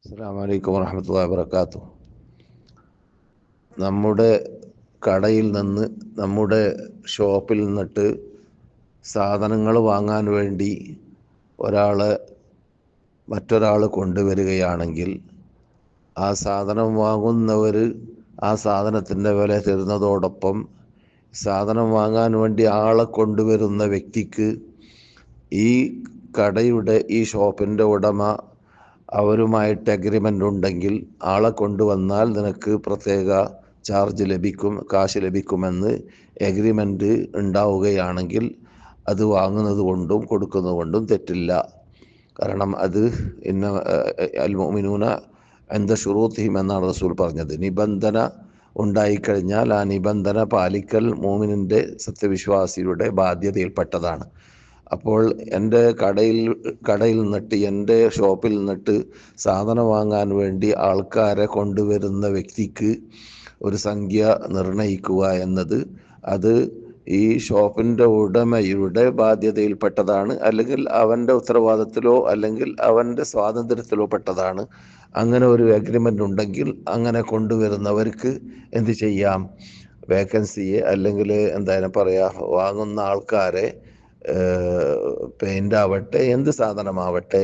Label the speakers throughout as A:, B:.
A: അസ്സലാമു അലൈക്കും വറഹ്മത്തുള്ളാഹി വബറകാതുഹു. നമ്മുടെ കടയിൽ നിന്ന്, നമ്മുടെ ഷോപ്പിൽ നിന്നിട്ട് സാധനങ്ങൾ വാങ്ങാൻ വേണ്ടി മറ്റൊരാൾ കൊണ്ടുവരികയാണെങ്കിൽ ആ സാധനം വാങ്ങുന്നവർ ആ സാധനത്തിൻ്റെ വില തരുന്നതോടൊപ്പം സാധനം വാങ്ങാൻ വേണ്ടി ആളെ കൊണ്ടുവരുന്ന വ്യക്തിക്ക് ഈ ഈ ഷോപ്പിൻ്റെ ഉടമ അവരുമായിട്ട് അഗ്രിമെൻ്റ് ഉണ്ടെങ്കിൽ ആളെ കൊണ്ടുവന്നാൽ നിനക്ക് പ്രത്യേക കാശ് ലഭിക്കുമെന്ന് എഗ്രിമെൻ്റ് ഉണ്ടാവുകയാണെങ്കിൽ അത് വാങ്ങുന്നത് കൊണ്ടും കൊടുക്കുന്നത് കൊണ്ടും തെറ്റില്ല. കാരണം അത് അൽ മുഅ്മിനൂന ഇൻദ ശുറൂത്തിഹിം എന്നാണ് റസൂൽ പറഞ്ഞത്. നിബന്ധന ഉണ്ടായിക്കഴിഞ്ഞാൽ ആ നിബന്ധന പാലിക്കൽ മുഅ്മിനിൻ്റെ, സത്യവിശ്വാസിയുടെ ബാധ്യതയിൽപ്പെട്ടതാണ്. അപ്പോൾ എൻ്റെ കടയിൽ നിന്നിട്ട്, എൻ്റെ ഷോപ്പിൽ നിന്നിട്ട് സാധനം വാങ്ങാൻ വേണ്ടി ആൾക്കാരെ കൊണ്ടുവരുന്ന വ്യക്തിക്ക് ഒരു സംഖ്യ നിർണയിക്കുക എന്നത് അത് ഈ ഷോപ്പിൻ്റെ ഉടമയുടെ ബാധ്യതയിൽപ്പെട്ടതാണ്, അല്ലെങ്കിൽ അവൻ്റെ ഉത്തരവാദിത്തത്തിലോ അല്ലെങ്കിൽ അവൻ്റെ സ്വാതന്ത്ര്യത്തിലോ പെട്ടതാണ്. അങ്ങനെ ഒരു അഗ്രിമെൻ്റ് ഉണ്ടെങ്കിൽ അങ്ങനെ കൊണ്ടുവരുന്നവർക്ക് എന്ത് ചെയ്യാം? വേക്കൻസിയെ അല്ലെങ്കിൽ എന്തായാലും വാങ്ങുന്ന ആൾക്കാരെ പെയിൻ്റ് ആവട്ടെ, എന്ത് സാധനമാവട്ടെ,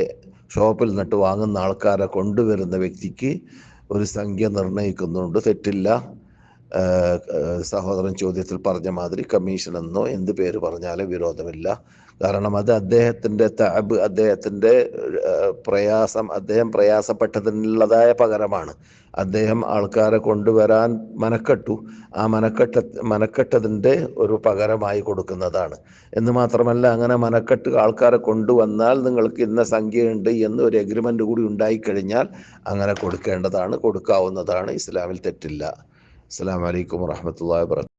A: ഷോപ്പിൽ നിന്നിട്ട് വാങ്ങുന്ന ആൾക്കാരെ കൊണ്ടുവരുന്ന വ്യക്തിക്ക് ഒരു സംഖ്യ നിർണയിക്കുന്നുണ്ട്, തെറ്റില്ല. സഹോദരൻ ചോദ്യത്തിൽ പറഞ്ഞ മാതിരി കമ്മീഷൻ എന്നോ എന്ത് പേര് പറഞ്ഞാലും വിരോധമില്ല. കാരണം അത് അദ്ദേഹത്തിൻ്റെ അദ്ദേഹത്തിൻ്റെ പ്രയാസം, അദ്ദേഹം പ്രയാസപ്പെട്ടതിനുള്ളതായ പകരമാണ്. അദ്ദേഹം ആൾക്കാരെ കൊണ്ടുവരാൻ മനക്കെട്ടു, ആ മനക്കെട്ടതിൻ്റെ ഒരു പകരമായി കൊടുക്കുന്നതാണ്. എന്ന് മാത്രമല്ല, അങ്ങനെ മനക്കെട്ട് ആൾക്കാരെ കൊണ്ടുവന്നാൽ നിങ്ങൾക്ക് ഇന്ന സംഖ്യയുണ്ട് എന്ന് ഒരു എഗ്രിമെൻ്റ് കൂടി ഉണ്ടായിക്കഴിഞ്ഞാൽ അങ്ങനെ കൊടുക്കാവുന്നതാണ്. ഇസ്ലാമിൽ തെറ്റില്ല. അസ്സലാമു അലൈക്കും വറഹ്മത്തുള്ളാഹി വബറകാതുഹു.